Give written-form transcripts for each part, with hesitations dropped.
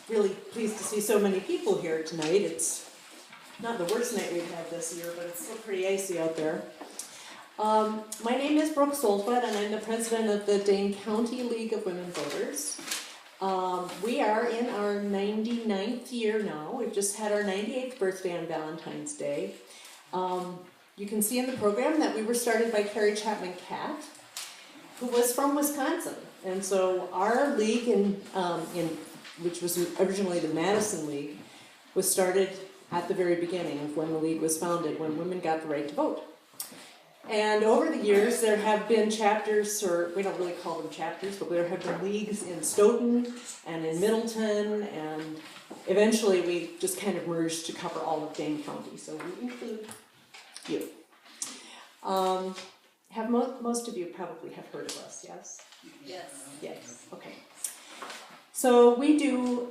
really pleased to see so many people here tonight. It's not the worst night we've had this year, but it's still pretty icy out there. My name is Brook Soltvedt, and I'm the president of the Dane County League of Women Voters. We are in our 99th year now. We've just had our 98th birthday on Valentine's Day. You can see in the program that we were started by Carrie Chapman Catt, who was from Wisconsin. And so our league, which was originally the Madison League, was started at the very beginning of when the league was founded, when women got the right to vote. And over the years, there have been chapters, or we don't really call them chapters, but there have been leagues in Stoughton and in Middleton, and eventually we just kind of merged to cover all of Dane County, so we include you. Most of you probably have heard of us, yes? Yes. Yes, okay. So we do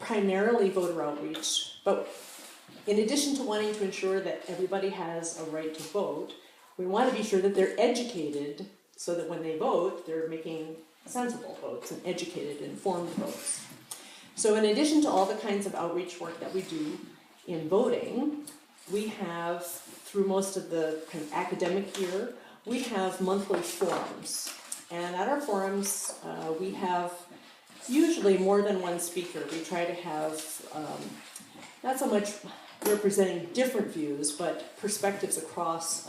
primarily voter outreach, but in addition to wanting to ensure that everybody has a right to vote, we want to be sure that they're educated so that when they vote, they're making sensible votes and educated, informed votes. So in addition to all the kinds of outreach work that we do in voting, we have, through most of the kind of academic year, we have monthly forums. And at our forums, we have usually more than one speaker. We try to have not so much representing different views, but perspectives across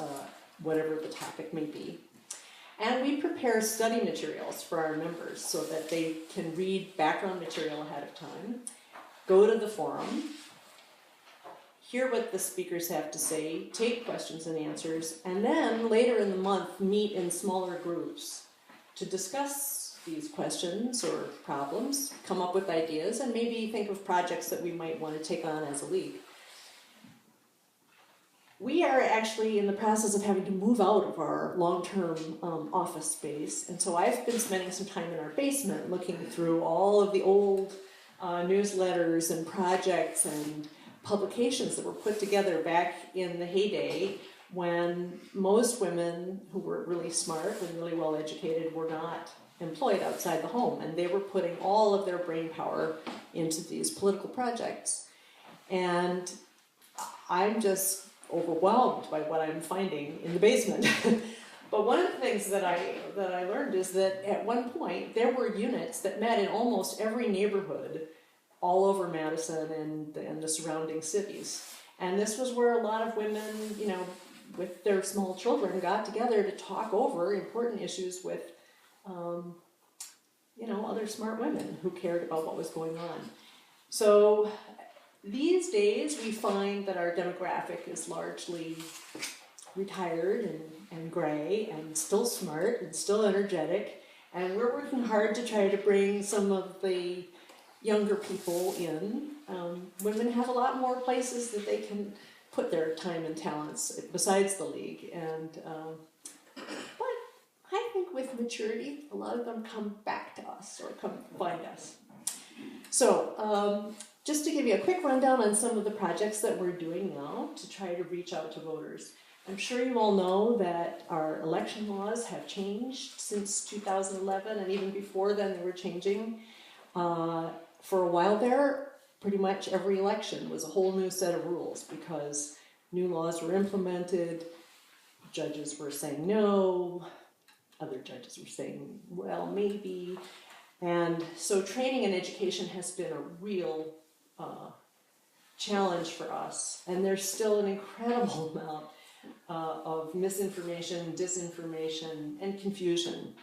whatever the topic may be. And we prepare study materials for our members so that they can read background material ahead of time, go to the forum, hear what the speakers have to say, take questions and answers, and then later in the month meet in smaller groups to discuss these questions or problems, come up with ideas, and maybe think of projects that we might want to take on as a league. We are actually in the process of having to move out of our long-term office space, and so I've been spending some time in our basement looking through all of the old newsletters and projects and publications that were put together back in the heyday when most women who were really smart and really well educated were not employed outside the home, and they were putting all of their brain power into these political projects. And I'm just overwhelmed by what I'm finding in the basement. But one of the things that I learned is that at one point there were units that met in almost every neighborhood all over Madison and the surrounding cities. And this was where a lot of women, with their small children, got together to talk over important issues with other smart women who cared about what was going on. So these days we find that our demographic is largely retired and gray and still smart and still energetic, and we're working hard to try to bring some of the younger people in. Women have a lot more places that they can put their time and talents besides the league, but I think with maturity, a lot of them come back to us or come find us. So just to give you a quick rundown on some of the projects that we're doing now to try to reach out to voters. I'm sure you all know that our election laws have changed since 2011, and even before then they were changing. For a while there, pretty much every election was a whole new set of rules because new laws were implemented, judges were saying no, other judges were saying, well, maybe. And so training and education has been a real challenge for us. And there's still an incredible amount of misinformation, disinformation, and confusion.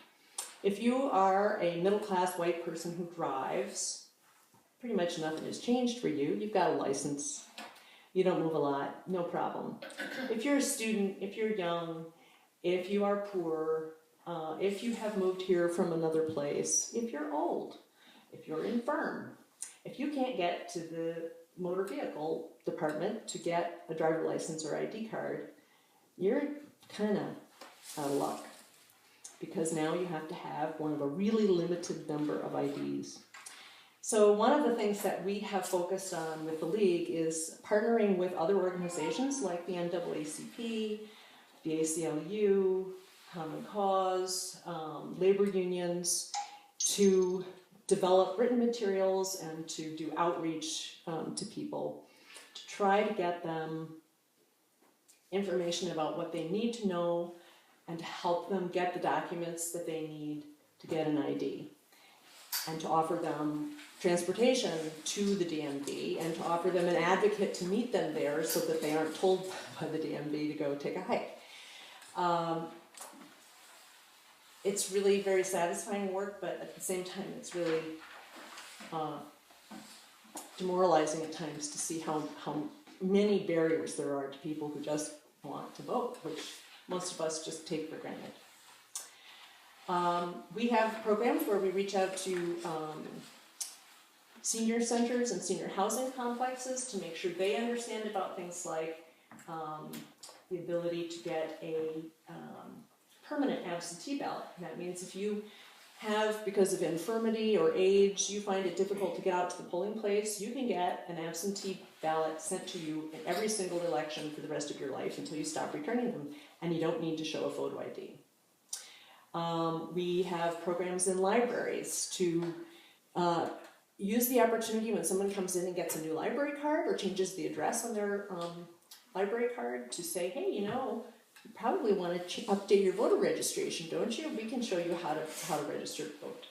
If you are a middle-class white person who drives, pretty much nothing has changed for you. You've got a license. You don't move a lot, no problem. If you're a student, if you're young, if you are poor, if you have moved here from another place, if you're old, if you're infirm, if you can't get to the motor vehicle department to get a driver license or ID card, you're kind of out of luck, because now you have to have one of a really limited number of IDs. So one of the things that we have focused on with the League is partnering with other organizations like the NAACP, the ACLU, Common Cause, labor unions, to develop written materials and to do outreach to people to try to get them information about what they need to know and to help them get the documents that they need to get an ID, and to offer them transportation to the DMV, and to offer them an advocate to meet them there so that they aren't told by the DMV to go take a hike. It's really very satisfying work, but at the same time it's really demoralizing at times to see how many barriers there are to people who just want to vote, which most of us just take for granted. We have programs where we reach out to senior centers and senior housing complexes to make sure they understand about things like the ability to get a permanent absentee ballot. That means if you have, because of infirmity or age, you find it difficult to get out to the polling place, you can get an absentee ballot sent to you in every single election for the rest of your life until you stop returning them, and you don't need to show a photo ID. We have programs in libraries to use the opportunity when someone comes in and gets a new library card or changes the address on their library card to say, hey, you know, you probably want to update your voter registration, don't you? We can show you how to register to vote.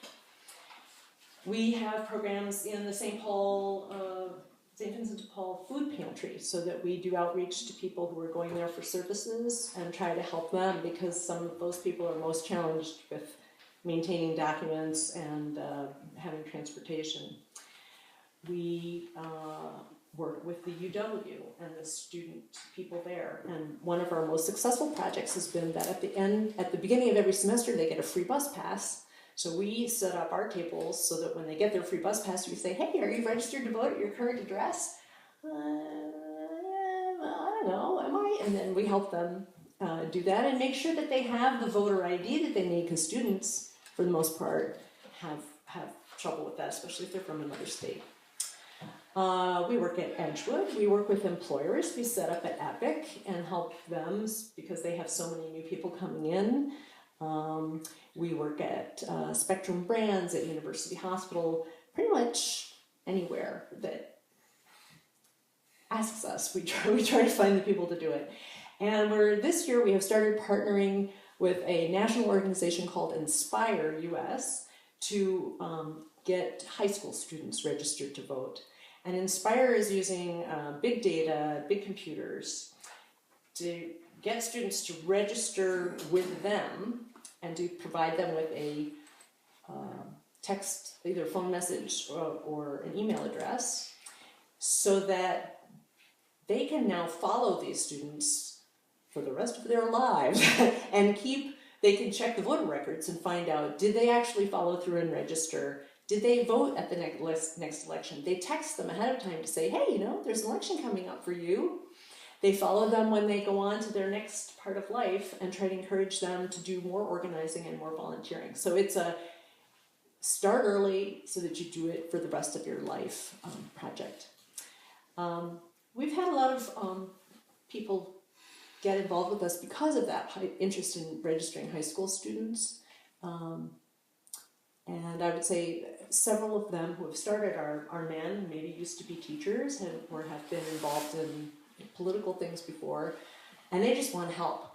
We have programs in the St. Vincent de Paul food pantry, so that we do outreach to people who are going there for services and try to help them, because some of those people are most challenged with maintaining documents and having transportation. We work with the UW and the student people there, and one of our most successful projects has been that at the beginning of every semester they get a free bus pass. So we set up our tables so that when they get their free bus pass, we say, hey, are you registered to vote at your current address? I don't know, am I? And then we help them do that and make sure that they have the voter ID that they need, because students, for the most part, have trouble with that, especially if they're from another state. We work at Edgewood. We work with employers. We set up at Epic and help them because they have so many new people coming in. We work at Spectrum Brands, at University Hospital, pretty much anywhere that asks us. We try to find the people to do it. And this year we have started partnering with a national organization called Inspire US to get high school students registered to vote. And Inspire is using big data, big computers, to get students to register with them and to provide them with a text, either phone message or an email address, so that they can now follow these students for the rest of their lives and they can check the voter records and find out, did they actually follow through and register? Did they vote at the next election? They text them ahead of time to say, hey, you know, there's an election coming up for you. They follow them when they go on to their next part of life and try to encourage them to do more organizing and more volunteering. So it's a start early so that you do it for the rest of your life project. We've had a lot of people get involved with us because of that interest in registering high school students. And I would say several of them who have started are men, maybe used to be teachers or have been involved in political things before, and they just want help.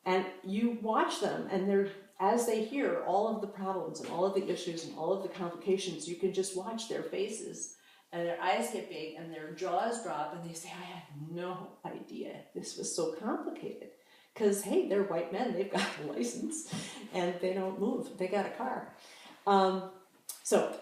And you watch them, and as they hear all of the problems and all of the issues and all of the complications, you can just watch their faces, and their eyes get big and their jaws drop, and they say, I had no idea this was so complicated. Because, hey, they're white men, they've got a license, and they don't move, they got a car. So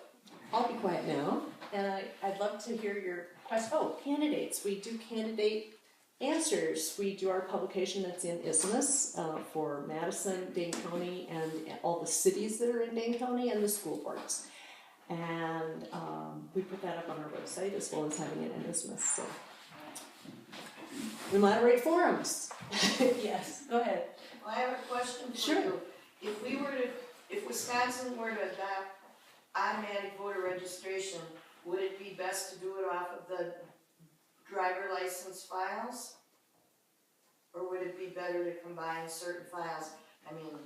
I'll be quiet now, and I'd love to hear your questions. Oh, candidates. We do candidate answers. We do our publication that's in Isthmus for Madison, Dane County, and all the cities that are in Dane County, and the school boards. And we put that up on our website as well as having it in Isthmus. So we moderate forums. Yes, go ahead. Well, I have a question for Sure. you. If Wisconsin were to adopt automatic voter registration, would it be best to do it off of the driver license files? Or would it be better to combine certain files? I mean,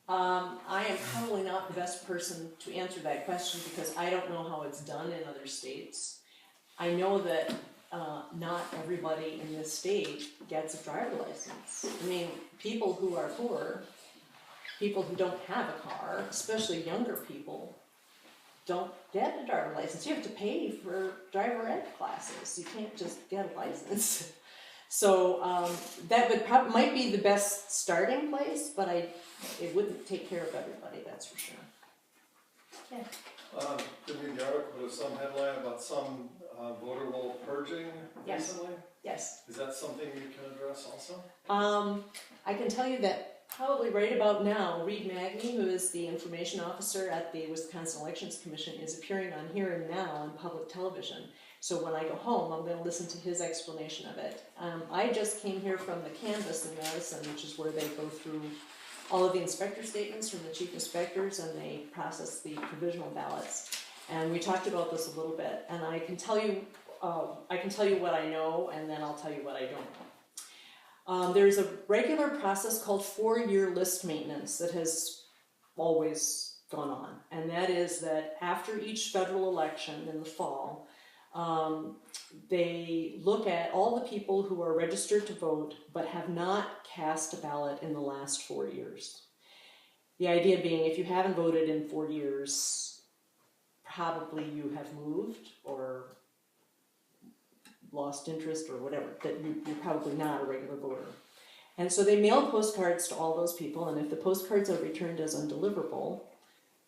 I am probably not the best person to answer that question because I don't know how it's done in other states. I know that not everybody in this state gets a driver license. I mean, people who are poor, people who don't have a car, especially younger people, don't get a driver license. You have to pay for driver ed classes. You can't just get a license. So that would might be the best starting place, but it wouldn't take care of everybody, that's for sure. Yeah. Didn't read the article, but there's some headline about some voter roll purging Yes. recently. Yes. Is that something you can address also? I can tell you that probably right about now, Reed Magny, who is the information officer at the Wisconsin Elections Commission, is appearing on Here and Now on public television. So when I go home, I'm going to listen to his explanation of it. I just came here from the canvass in Madison, which is where they go through all of the inspector statements from the chief inspectors and they process the provisional ballots. And we talked about this a little bit, and I can tell you what I know, and then I'll tell you what I don't know. There's a regular process called 4-year list maintenance that has always gone on, and that is that after each federal election in the fall, they look at all the people who are registered to vote but have not cast a ballot in the last 4 years. The idea being, if you haven't voted in 4 years, probably you have moved or lost interest or whatever, that you're probably not a regular voter. And so they mail postcards to all those people, and if the postcards are returned as undeliverable,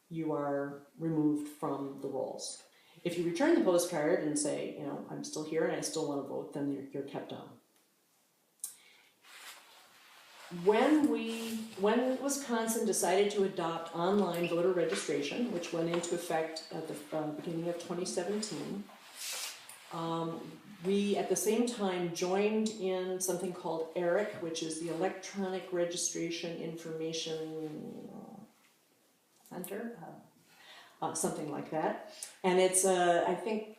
you are removed from the rolls. If you return the postcard and say, you know, I'm still here and I still want to vote, then you're kept on. When Wisconsin decided to adopt online voter registration, which went into effect at the beginning of 2017, we at the same time joined in something called ERIC, which is the Electronic Registration Information Center, something like that. And it's, I think,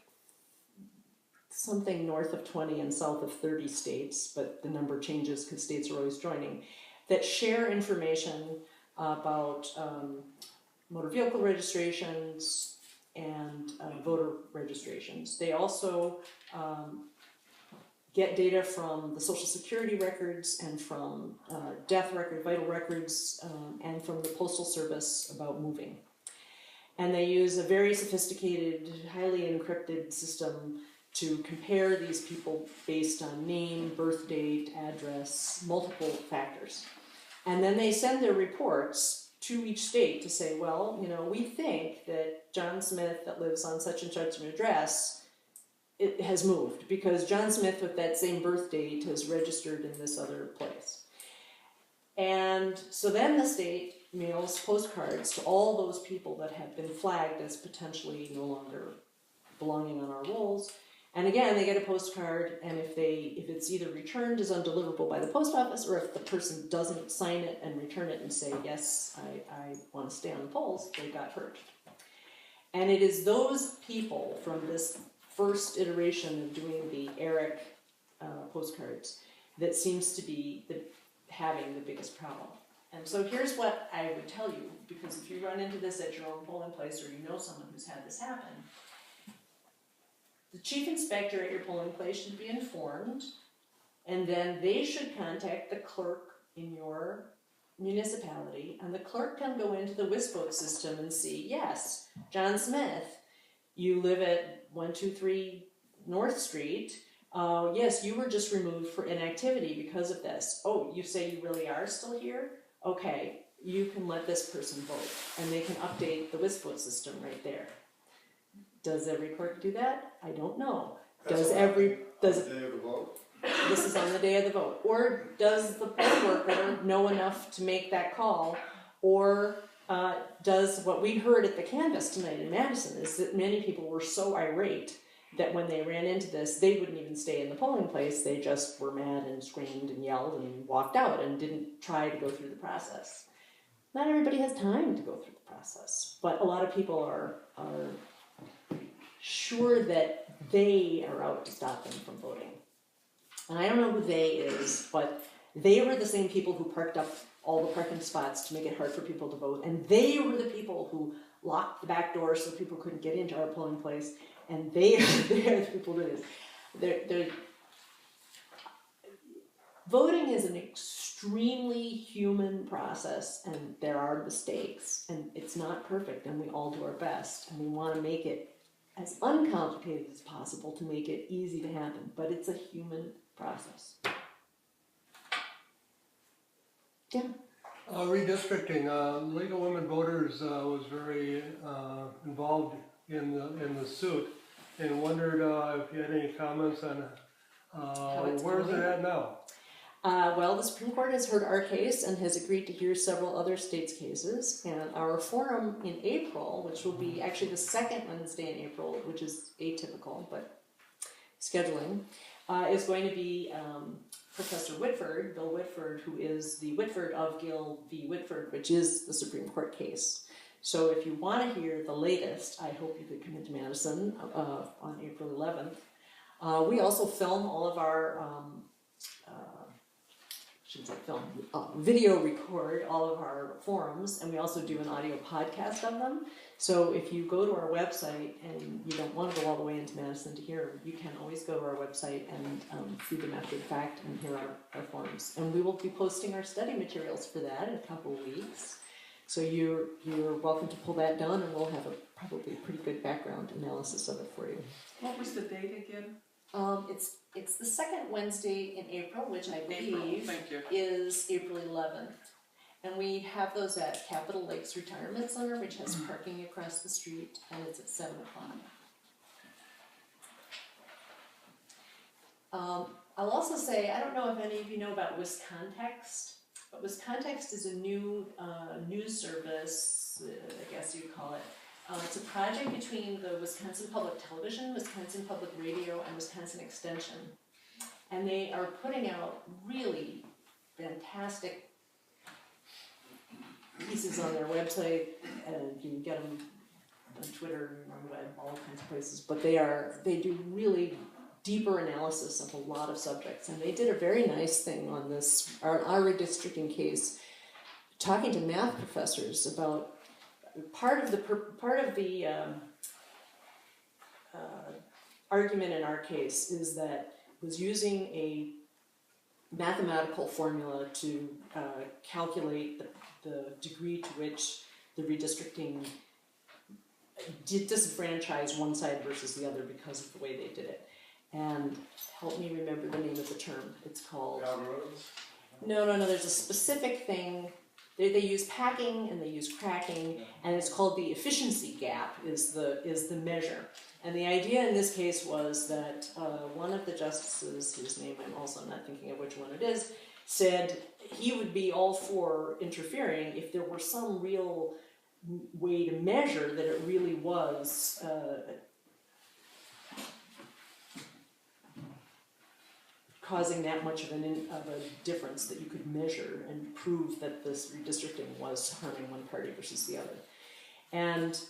something north of 20 and south of 30 states, but the number changes because states are always joining, that share information about motor vehicle registrations and voter registrations. They also get data from the Social Security records and from death record, vital records, and from the Postal Service about moving. And they use a very sophisticated, highly encrypted system to compare these people based on name, birth date, address, multiple factors. And then they send their reports to each state to say, well, you know, we think that John Smith that lives on such and such an address, it has moved because John Smith with that same birth date has registered in this other place. And so then the state mails postcards to all those people that have been flagged as potentially no longer belonging on our rolls. And again, they get a postcard, and if it's either returned as undeliverable by the post office, or if the person doesn't sign it and return it and say, yes, I want to stay on the polls, they got purged. And it is those people from this first iteration of doing the ERIC postcards that seems to be having the biggest problem. And so here's what I would tell you, because if you run into this at your own polling place or you know someone who's had this happen, the chief inspector at your polling place should be informed, and then they should contact the clerk in your municipality, and the clerk can go into the WISPOT system and see, yes, John Smith, you live at 123 North Street, yes, you were just removed for inactivity because of this. Oh, you say you really are still here? Okay, you can let this person vote, and they can update the WISPOT system right there. Does every clerk do that? I don't know. Does on the day of the vote? This is on the day of the vote. Or does the poll worker know enough to make that call? Or does what we heard at the canvass tonight in Madison is that many people were so irate that when they ran into this, they wouldn't even stay in the polling place. They just were mad and screamed and yelled and walked out and didn't try to go through the process. Not everybody has time to go through the process, but a lot of people are sure that they are out to stop them from voting. And I don't know who they is, but they were the same people who parked up all the parking spots to make it hard for people to vote. And they were the people who locked the back door so people couldn't get into our polling place. And they are the people doing this. Voting is an extremely human process, and there are mistakes, and it's not perfect, and we all do our best, and we want to make it as uncomplicated as possible to make it easy to happen, but it's a human process. Yeah. Redistricting, League of Women Voters was very involved in the suit, and wondered if you had any comments on where's it at now? Well, the Supreme Court has heard our case and has agreed to hear several other states' cases, and our forum in April, which will be actually the second Wednesday in April, which is atypical, but scheduling, is going to be Professor Whitford, Bill Whitford, who is the Whitford of Gill v. Whitford, which is the Supreme Court case. So if you want to hear the latest, I hope you could come into Madison on April 11th. We also film all of our video record all of our forums, and we also do an audio podcast of them. So if you go to our website and you don't want to go all the way into Madison to hear them, you can always go to our website and see them after the fact and hear our forums. And we will be posting our study materials for that in a couple of weeks. So you're welcome to pull that down, and we'll have probably a pretty good background analysis of it for you. What was the date again? It's the second Wednesday in April, which I believe Thank you. is April 11th. And we have those at Capitol Lakes Retirement Center, which has parking across the street, and it's at 7 o'clock. I'll also say, I don't know if any of you know about Wiscontext, but Wiscontext is a new news service, I guess you'd call it. It's a project between the Wisconsin Public Television, Wisconsin Public Radio, and Wisconsin Extension. And they are putting out really fantastic pieces on their website, and you can get them on Twitter and on the web, all kinds of places. But they do really deeper analysis of a lot of subjects. And they did a very nice thing on this, our redistricting case, talking to math professors about part of the argument in our case is that it was using a mathematical formula to calculate the degree to which the redistricting did disenfranchise one side versus the other because of the way they did it. And help me remember the name of the term. It's called... Algorithms? No, there's a specific thing. They use packing and they use cracking, and it's called the efficiency gap is the measure. And the idea in this case was that one of the justices, whose name I'm also not thinking of which one it is, said he would be all for interfering if there were some real way to measure that it really was causing that much of a difference that you could measure and prove that this redistricting was harming one party versus the other. And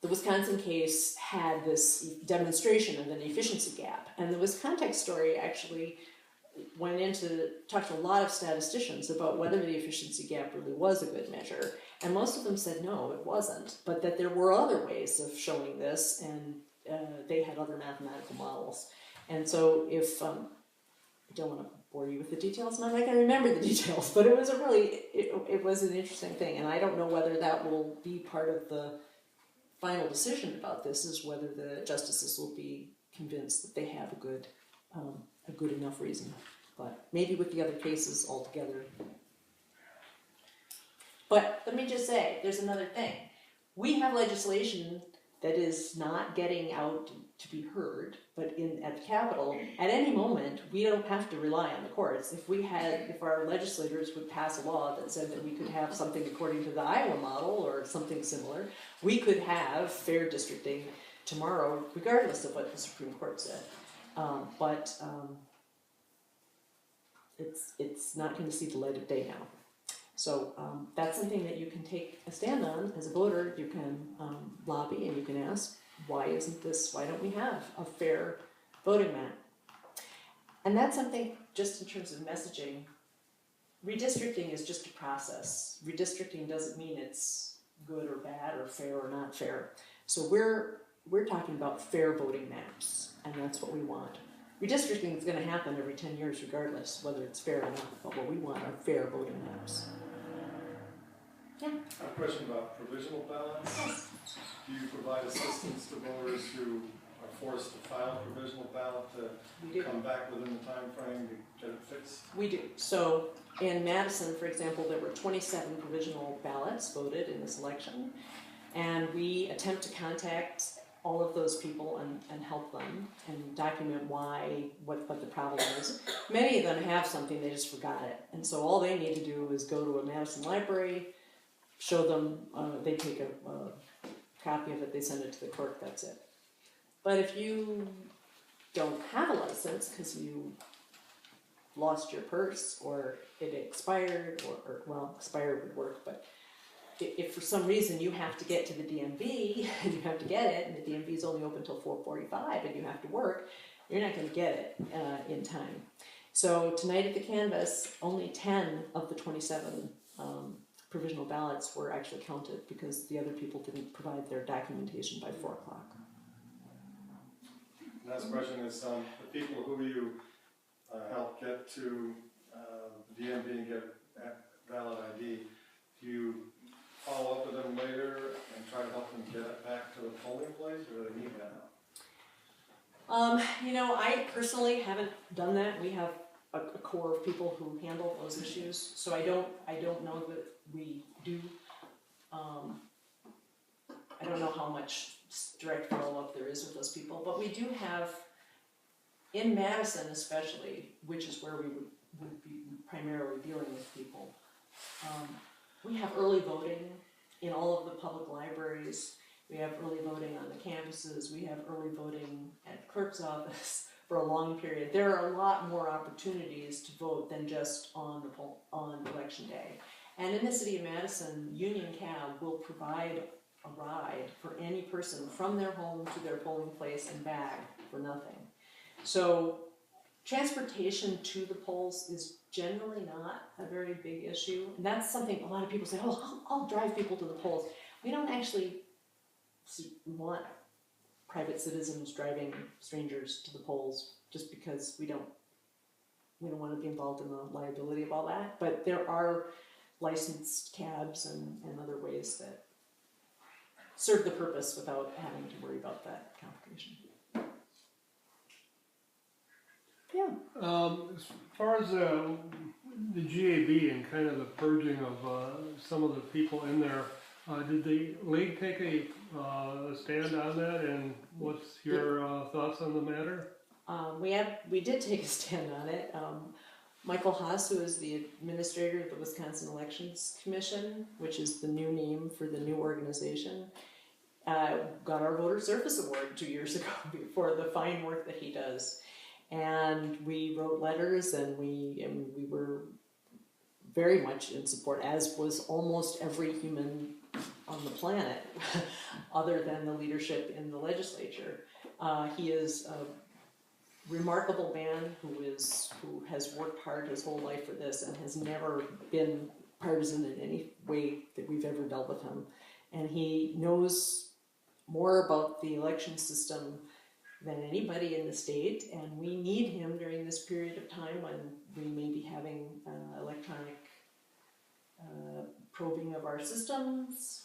the Wisconsin case had this demonstration of an efficiency gap. And the Wiscontext story actually went into, talked to a lot of statisticians about whether the efficiency gap really was a good measure. And most of them said no, it wasn't, but that there were other ways of showing this, and they had other mathematical models. And so if, I don't want to bore you with the details, and I'm not going to remember the details, but it was it was an interesting thing, and I don't know whether that will be part of the final decision about this, is whether the justices will be convinced that they have a good enough reason. But maybe with the other cases altogether. But let me just say, there's another thing. We have legislation that is not getting out to be heard, but at the Capitol, at any moment, we don't have to rely on the courts. If our legislators would pass a law that said that we could have something according to the Iowa model or something similar, we could have fair districting tomorrow, regardless of what the Supreme Court said. But it's not going to see the light of day now. So that's something that you can take a stand on as a voter. You can lobby and you can ask, why don't we have a fair voting map? And that's something, just in terms of messaging, redistricting is just a process. Redistricting doesn't mean it's good or bad or fair or not fair. So we're talking about fair voting maps, and that's what we want. Redistricting is going to happen every 10 years regardless, whether it's fair or not, but what we want are fair voting maps. Yeah. I have a question about provisional ballots. Yes. Do you provide assistance to voters who are forced to file a provisional ballot We to do. come back within the time frame to get it fixed? We do. So in Madison, for example, there were 27 provisional ballots voted in this election, and we attempt to contact all of those people and help them and document what the problem is. Many of them have something, they just forgot it. And so all they need to do is go to a Madison library, show them, they take a copy of it, they send it to the clerk, that's it. But if you don't have a license because you lost your purse or it expired, or well, expired would work, but if for some reason you have to get to the DMV and you have to get it, and the DMV is only open until 4:45 and you have to work, you're not going to get it in time. So tonight at the canvass, only 10 of the 27 provisional ballots were actually counted because the other people didn't provide their documentation by 4 o'clock. Last question is, the people who you help get to the DMV and get valid ID, do you follow up with them later and try to help them get it back to the polling place, or do they need that now? I personally haven't done that. We have a core of people who handle those issues, so I don't know that we do. I don't know how much direct follow-up there is with those people, but we do have, in Madison especially, which is where we would be primarily dealing with people, we have early voting in all of the public libraries. We have early voting on the campuses. We have early voting at the clerk's office for a long period. There are a lot more opportunities to vote than just on election day. And in the city of Madison, Union Cab will provide a ride for any person from their home to their polling place and back for nothing. So transportation to the polls is generally not a very big issue. And that's something a lot of people say, oh, I'll drive people to the polls. We don't actually want private citizens driving strangers to the polls just because we don't want to be involved in the liability of all that. But there are licensed cabs and other ways that serve the purpose without having to worry about that complication. Yeah. As far as the GAB and kind of the purging of some of the people in there, did the league take a stand on that, and what's your thoughts on the matter? We did take a stand on it. Michael Haase, who is the administrator of the Wisconsin Elections Commission, which is the new name for the new organization, got our Voter Service Award 2 years ago for the fine work that he does. And we wrote letters, and we were very much in support, as was almost every human on the planet, other than the leadership in the legislature. He is a remarkable man who has worked hard his whole life for this and has never been partisan in any way that we've ever dealt with him. And he knows more about the election system than anybody in the state, and we need him during this period of time when we may be having electronic probing of our systems,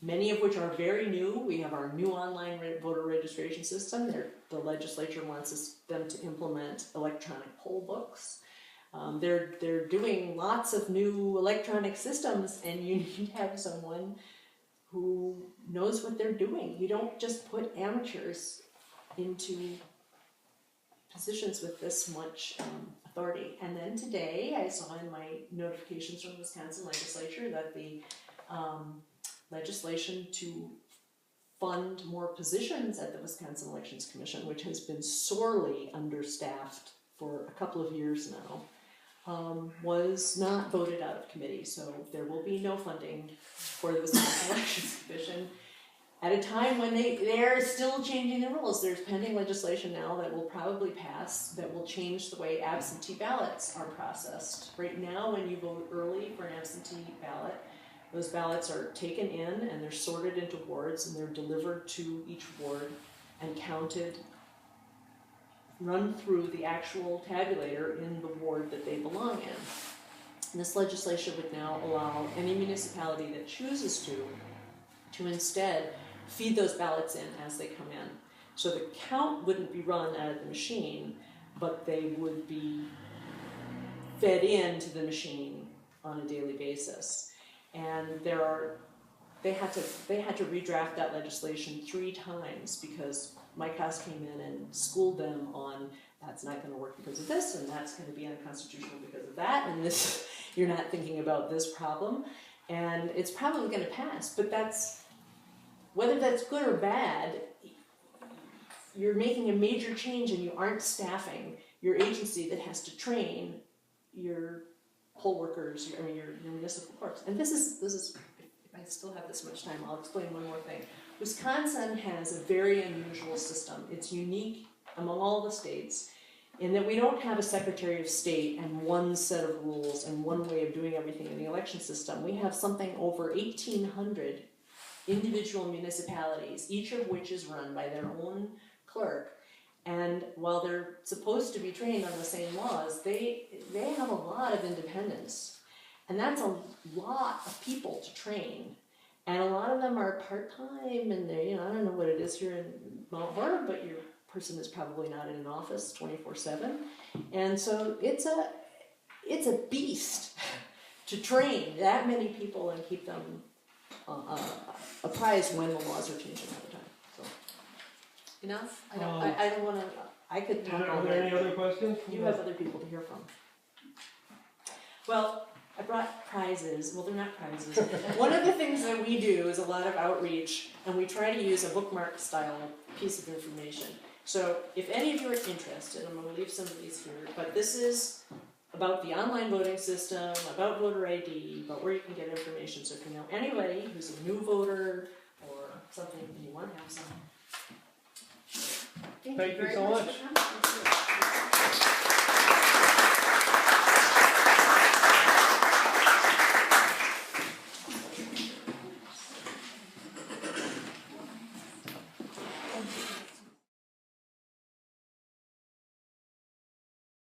many of which are very new. We have our new online voter registration system. The legislature wants them to implement electronic poll books. They're doing lots of new electronic systems, and you need to have someone who knows what they're doing. You don't just put amateurs into positions with this much authority. And then today I saw in my notifications from the Wisconsin legislature that the legislation to fund more positions at the Wisconsin Elections Commission, which has been sorely understaffed for a couple of years now, was not voted out of committee. So there will be no funding for the Wisconsin Elections Commission. at a time when they're still changing the rules. There's pending legislation now that will probably pass that will change the way absentee ballots are processed. Right now, when you vote early for an absentee ballot, those ballots are taken in and they're sorted into wards and they're delivered to each ward and counted, run through the actual tabulator in the ward that they belong in. And this legislation would now allow any municipality that chooses to instead feed those ballots in as they come in. So the count wouldn't be run out of the machine, but they would be fed into the machine on a daily basis. And they had to redraft that legislation 3 times because Mike Haase came in and schooled them on that's not going to work because of this, and that's going to be unconstitutional because of that, and this you're not thinking about this problem, and it's probably going to pass. But whether that's good or bad, you're making a major change and you aren't staffing your agency that has to train your poll workers, your municipal clerks. And this is, if I still have this much time, I'll explain one more thing. Wisconsin has a very unusual system. It's unique among all the states in that we don't have a Secretary of State and one set of rules and one way of doing everything in the election system. We have something over 1,800 individual municipalities, each of which is run by their own clerk. And while they're supposed to be trained on the same laws, they have a lot of independence. And that's a lot of people to train. And a lot of them are part-time, and they, I don't know what it is here in Mount Horeb, but your person is probably not in an office 24/7. And so it's a beast to train that many people and keep them apprised when the laws are changing all the time. So, enough? I don't want to. I could talk all Are there day. any other questions? You have other people to hear from. Well, I brought prizes. Well, they're not prizes. One of the things that we do is a lot of outreach, and we try to use a bookmark style piece of information. So if any of you are interested, I'm going to leave some of these here, but this is about the online voting system, about voter ID, about where you can get information. So if you know anybody who's a new voter or something and you want to have some. Thank you very so much. for coming.